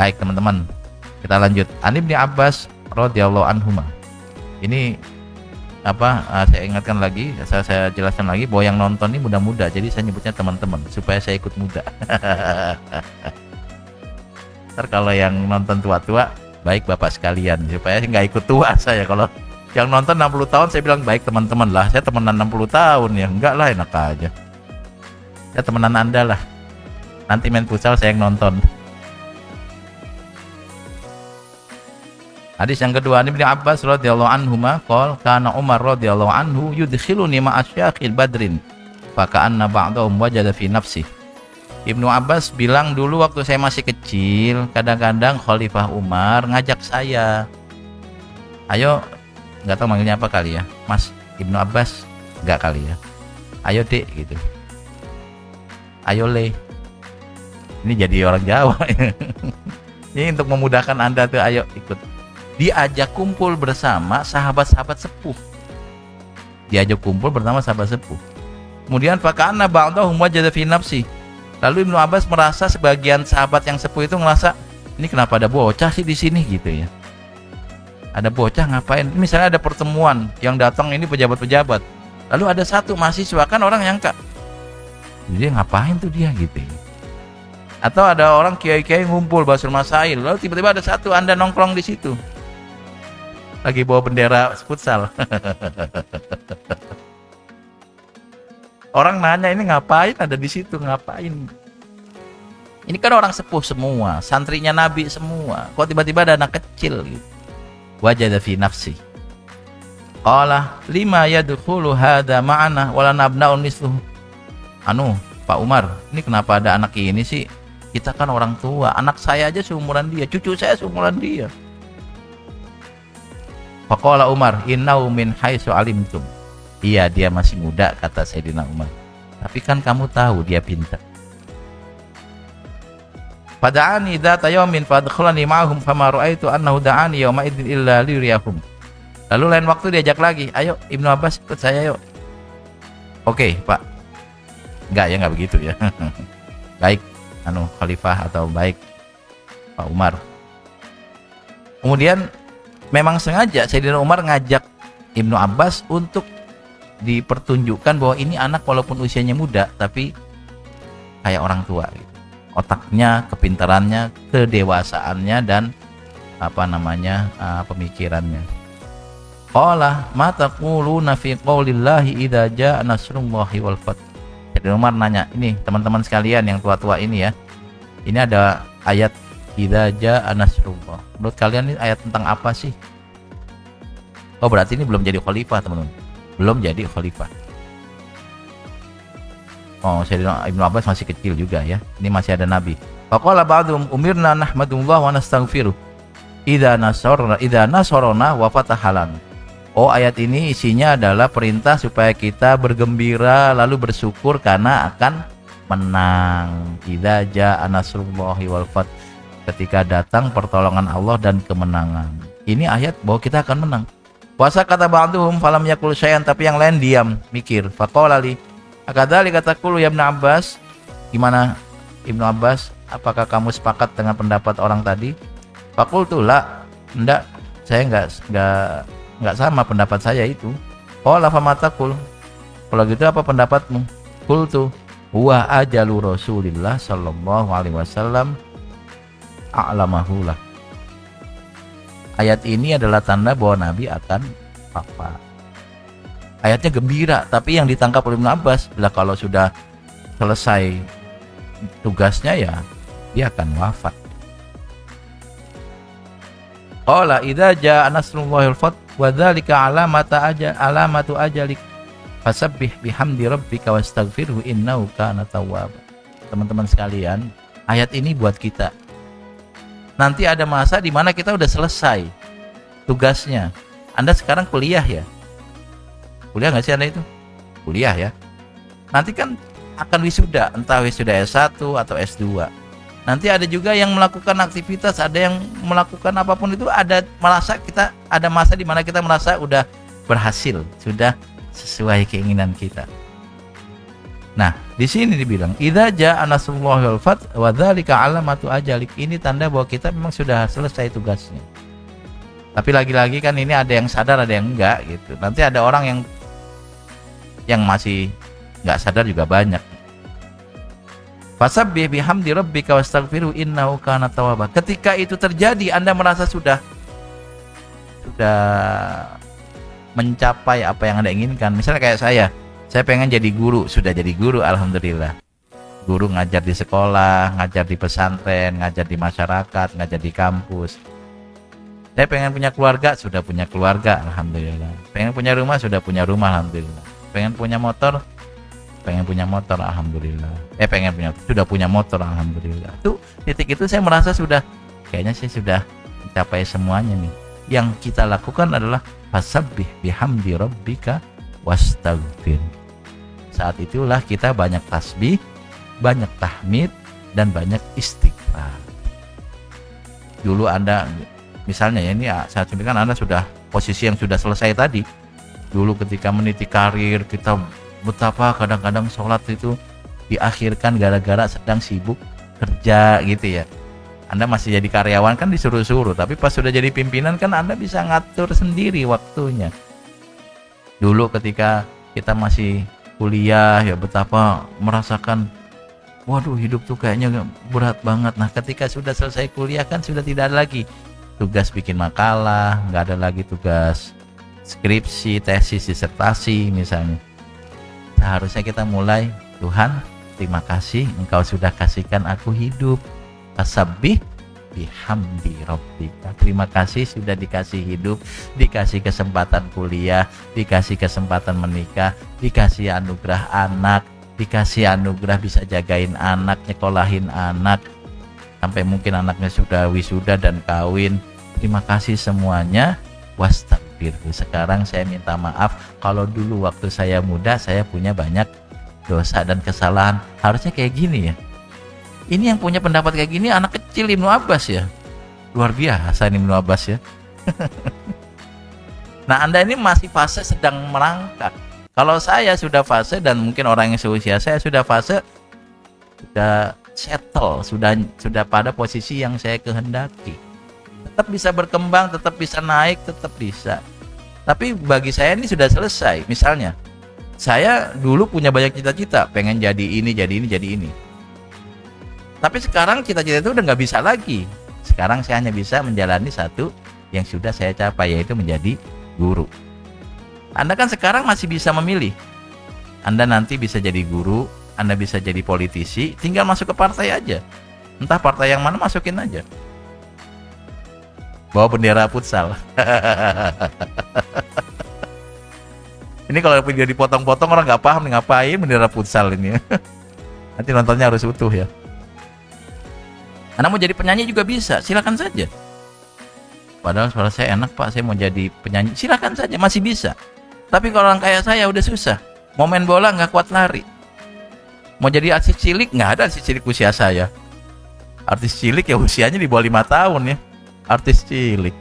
Baik teman-teman, kita lanjut. An Ibnu Abbas radhiyallahu anhuma. Ini saya ingatkan lagi, saya jelaskan lagi bahwa yang nonton ini muda-muda, jadi saya nyebutnya teman-teman supaya saya ikut muda. Ntar kalau yang nonton tua-tua, baik bapak sekalian, supaya nggak ikut tua saya. Kalau yang nonton 60 tahun saya bilang baik teman-teman lah, saya temenan 60 tahun ya, enggak lah, enak aja. Ya temenan Anda lah, nanti main futsal saya yang nonton. Hadis yang kedua, Ibnu Abbas radhiyallahu anhuma qol kana Umar radhiyallahu anhu yudkhiluni ma'a syakhil badrin fa ka'anna ba'dahum wajada fi nafsi. Ibnu Abbas bilang dulu waktu saya masih kecil, kadang-kadang Khalifah Umar ngajak saya, ayo, nggak tahu manggilnya apa kali ya, Mas Ibnu Abbas, nggak kali ya, ayo dek gitu, ayo le, ini jadi orang Jawa. Ini untuk memudahkan Anda tuh, ayo ikut. Diajak kumpul bersama sahabat-sahabat sepuh. Diajak kumpul bersama sahabat sepuh. Kemudian fakana ba'dahum wajada fi nafsi. Lalu Ibnu Abbas merasa sebagian sahabat yang sepuh itu merasa, ini kenapa ada bocah sih di sini gitu ya. Ada bocah ngapain? Misalnya ada pertemuan yang datang ini pejabat-pejabat. Lalu ada satu mahasiswa, kan orang nyangka, dia ngapain tuh dia gitu ya. Atau ada orang kiai-kiai ngumpul Basul Masail, lalu tiba-tiba ada satu Anda nongkrong di situ. Lagi bawa bendera futsal. Orang nanya, ini ngapain ada di situ, ngapain? Ini kan orang sepuh semua, santrinya Nabi semua. Kok tiba-tiba ada anak kecil gitu. Wajada fi nafsi. Qala lima yadkhulu hadza ma'ana wala nabna'un misluhu. Pak Umar, ini kenapa ada anak ini sih? Kita kan orang tua, anak saya aja seumuran dia, cucu saya seumuran dia. Faqala Umar, innahu min haitsu alimtum. Iya, dia masih muda, kata Sayyidina Umar. Tapi kan kamu tahu dia pintar. Fada'ani dzata yaumin fadkhulani ma'ahum fama ra'aitu annahu da'ani yauma idzin illa liyuriyahum. Lalu lain waktu diajak lagi, ayo Ibnu Abbas ikut saya yuk. Oke, Pak. Enggak begitu ya. Baik, Khalifah atau baik Pak Umar. Kemudian memang sengaja Sayyidina Umar ngajak Ibnu Abbas untuk dipertunjukkan bahwa ini anak walaupun usianya muda tapi kayak orang tua gitu. Otaknya, kepintarannya, kedewasaannya dan pemikirannya. Qala ma taquluna fi qaulillahi idza jaa nasrullahi wal fath. Jadi Umar nanya, ini teman-teman sekalian yang tua-tua ini ya. Ini ada ayat idza jaa nasrullah. Menurut kalian ini ayat tentang apa sih? Oh, berarti ini belum jadi khalifah, teman-teman. Belum jadi khalifah. Oh, Sayyidina Ibnu Abbas masih kecil juga ya. Ini masih ada nabi. Faqala ba'dhum umirna nahmadullah wa nastaghfiruh. Idza nasarna wa fatahalan. Oh, ayat ini isinya adalah perintah supaya kita bergembira lalu bersyukur karena akan menang. Idza jaa nasrullahi wal fath. Ketika datang pertolongan Allah dan kemenangan. Ini ayat bahwa kita akan menang. Puasa kata ba'dhum falam yakul syai'an, tapi yang lain diam, mikir. Faqala li akadzalika taqulu ya Ibnu Abbas. Gimana Ibnu Abbas? Apakah kamu sepakat dengan pendapat orang tadi? Faqultu la. Enggak, saya enggak sama pendapat saya itu. Qala fama taqul? Kalau gitu apa pendapatmu? Qultu huwa ajalu Rasulillah sallallahu alaihi wasallam a'lamahu lah. Ayat ini adalah tanda bahwa Nabi akan wafat. Ayatnya gembira, tapi yang ditangkap oleh Ibnu Abbas adalah kalau sudah selesai tugasnya ya dia akan wafat. Qala idza jaa nasrullahi wal fath wa dzalika alamatu ajalik fasabbih bihamdi rabbika wastaghfirhu innahu kana tawwab. Teman-teman sekalian, ayat ini buat kita. Nanti ada masa di mana kita udah selesai tugasnya. Anda sekarang kuliah ya? Kuliah nggak sih Anda itu? Kuliah ya. Nanti kan akan wisuda, entah wisuda S1 atau S2. Nanti ada juga yang melakukan aktivitas, ada yang melakukan apapun itu, ada masa di mana kita merasa udah berhasil, sudah sesuai keinginan kita. Nah, di sini dibilang idza jaa nasrullahi wal fath wa dzalika alamatu ajalik. Ini tanda bahwa kita memang sudah selesai tugasnya. Tapi lagi-lagi kan ini ada yang sadar, ada yang enggak gitu. Nanti ada orang yang masih enggak sadar juga banyak. Fasabbih bihamdi rabbika wastaghfiru innahu kana tawwaba. Ketika itu terjadi, Anda merasa sudah mencapai apa yang Anda inginkan. Misalnya kayak saya pengen jadi guru, sudah jadi guru, alhamdulillah. Guru ngajar di sekolah, ngajar di pesantren, ngajar di masyarakat, ngajar di kampus. Saya pengen punya keluarga, sudah punya keluarga, alhamdulillah. Pengen punya rumah, sudah punya rumah, alhamdulillah. Pengen punya motor, alhamdulillah. Sudah punya motor, alhamdulillah. Tuh, titik itu saya merasa kayaknya saya sudah mencapai semuanya nih. Yang kita lakukan adalah fasabbih bihamdi rabbika wastaghfir. Saat itulah kita banyak tasbih, banyak tahmid, dan banyak istighfar. Dulu Anda misalnya ya, ini saya contohkan Anda sudah posisi yang sudah selesai tadi. Dulu ketika meniti karir, kita betapa kadang-kadang sholat itu diakhirkan gara-gara sedang sibuk kerja gitu ya. Anda masih jadi karyawan kan disuruh-suruh, tapi pas sudah jadi pimpinan kan Anda bisa ngatur sendiri waktunya. Dulu ketika kita masih kuliah ya, betapa merasakan waduh hidup tuh kayaknya berat banget. Nah, ketika sudah selesai kuliah kan sudah tidak ada lagi tugas bikin makalah, nggak ada lagi tugas skripsi, tesis, disertasi misalnya. Seharusnya kita mulai, Tuhan terima kasih Engkau sudah kasihkan aku hidup. Fasabbih bihamdi rabbika. Terima kasih sudah dikasih hidup, dikasih kesempatan kuliah, dikasih kesempatan menikah, dikasih anugerah anak, dikasih anugerah bisa jagain anak, nyekolahin anak, sampai mungkin anaknya sudah wisuda dan kawin. Terima kasih semuanya. Wastaghfir. Sekarang saya minta maaf kalau dulu waktu saya muda saya punya banyak dosa dan kesalahan. Harusnya kayak gini ya. Ini yang punya pendapat kayak gini anak kecil Ibnu Abbas ya. Luar biasa ini Ibnu Abbas ya. Nah, Anda ini masih fase sedang merangkak. Kalau saya sudah fase, dan mungkin orang yang seusia saya sudah fase, sudah settle, sudah pada posisi yang saya kehendaki. Tetap bisa berkembang, tetap bisa naik, tetap bisa. Tapi bagi saya ini sudah selesai. Misalnya, saya dulu punya banyak cita-cita, pengen jadi ini, jadi ini, jadi ini. Tapi sekarang cita-cita itu udah nggak bisa lagi. Sekarang saya hanya bisa menjalani satu yang sudah saya capai, yaitu menjadi guru. Anda kan sekarang masih bisa memilih. Anda nanti bisa jadi guru, Anda bisa jadi politisi, tinggal masuk ke partai aja. Entah partai yang mana, masukin aja. Bawa bendera futsal. Ini kalau video dipotong-potong orang nggak paham nih, ngapain bendera futsal ini. Nanti nontonnya harus utuh ya. Anda mau jadi penyanyi juga bisa, silakan saja. Padahal suara saya enak Pak, saya mau jadi penyanyi, silakan saja, masih bisa. Tapi kalau orang kayak saya udah susah. Mau main bola nggak kuat lari. Mau jadi artis cilik, nggak ada artis cilik usia saya. Artis cilik ya usianya di bawah 5 tahun ya. Artis cilik.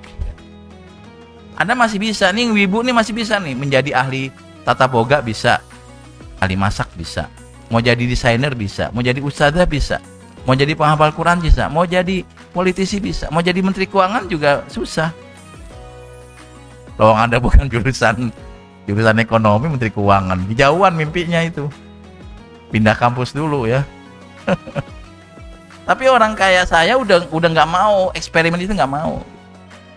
Anda masih bisa nih, wibu nih masih bisa nih menjadi ahli tata boga bisa, ahli masak bisa, mau jadi desainer bisa, mau jadi ustadzah bisa, mau jadi penghafal Quran bisa, mau jadi politisi bisa, mau jadi menteri keuangan juga susah. Kalau Anda bukan jurusan ekonomi, menteri keuangan, dijauhan mimpinya itu. Pindah kampus dulu ya. Tapi orang kaya saya udah nggak mau eksperimen itu, nggak mau.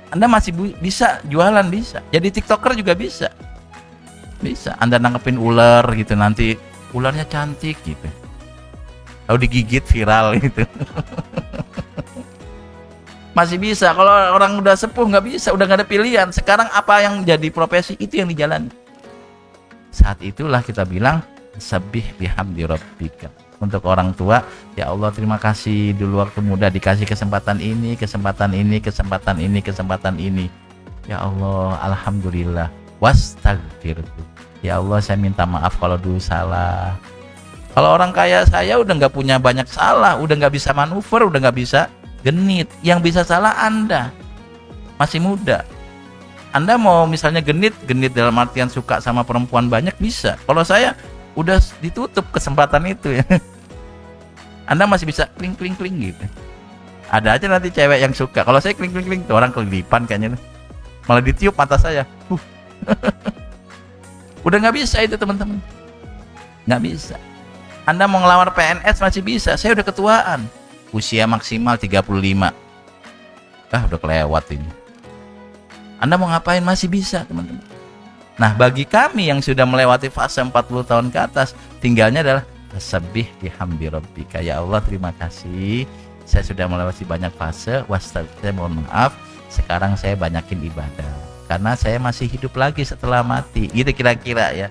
Anda masih bisa jualan, bisa jadi tiktoker juga bisa. Anda nangkepin ular gitu, nanti ularnya cantik gitu, lalu digigit viral gitu. Masih bisa. Kalau orang udah sepuh nggak bisa, udah nggak ada pilihan. Sekarang apa yang jadi profesi itu yang dijalani. Saat itulah kita bilang sabbih bihamdi rabbika. Untuk orang tua, ya Allah terima kasih dulu waktu muda dikasih kesempatan ini, kesempatan ini, kesempatan ini, kesempatan ini. Ya Allah, alhamdulillah. Wastaghfir. Ya Allah, saya minta maaf kalau dulu salah. Kalau orang kaya saya udah nggak punya banyak salah, udah nggak bisa manuver, udah nggak bisa genit. Yang bisa salah Anda, masih muda. Anda mau misalnya genit dalam artian suka sama perempuan banyak bisa. Kalau saya Udah ditutup kesempatan itu ya. Anda masih bisa kling kling kling gitu. Ada aja nanti cewek yang suka. Kalau saya kling kling kling tuh orang kelipan kayaknya. Malah ditiup mata saya. Udah nggak bisa itu teman-teman. Nggak bisa. Anda mau ngelamar PNS masih bisa. Saya udah ketuaan. Usia maksimal 35. Udah kelewat ini. Anda mau ngapain masih bisa teman-teman. Nah bagi kami yang sudah melewati fase 40 tahun ke atas, tinggalnya adalah tasbih bihamdi rabbika. Ya Allah terima kasih. Saya sudah melewati banyak fase. Saya mohon maaf. Sekarang saya banyakin ibadah. Karena saya masih hidup lagi setelah mati. Gitu kira-kira ya.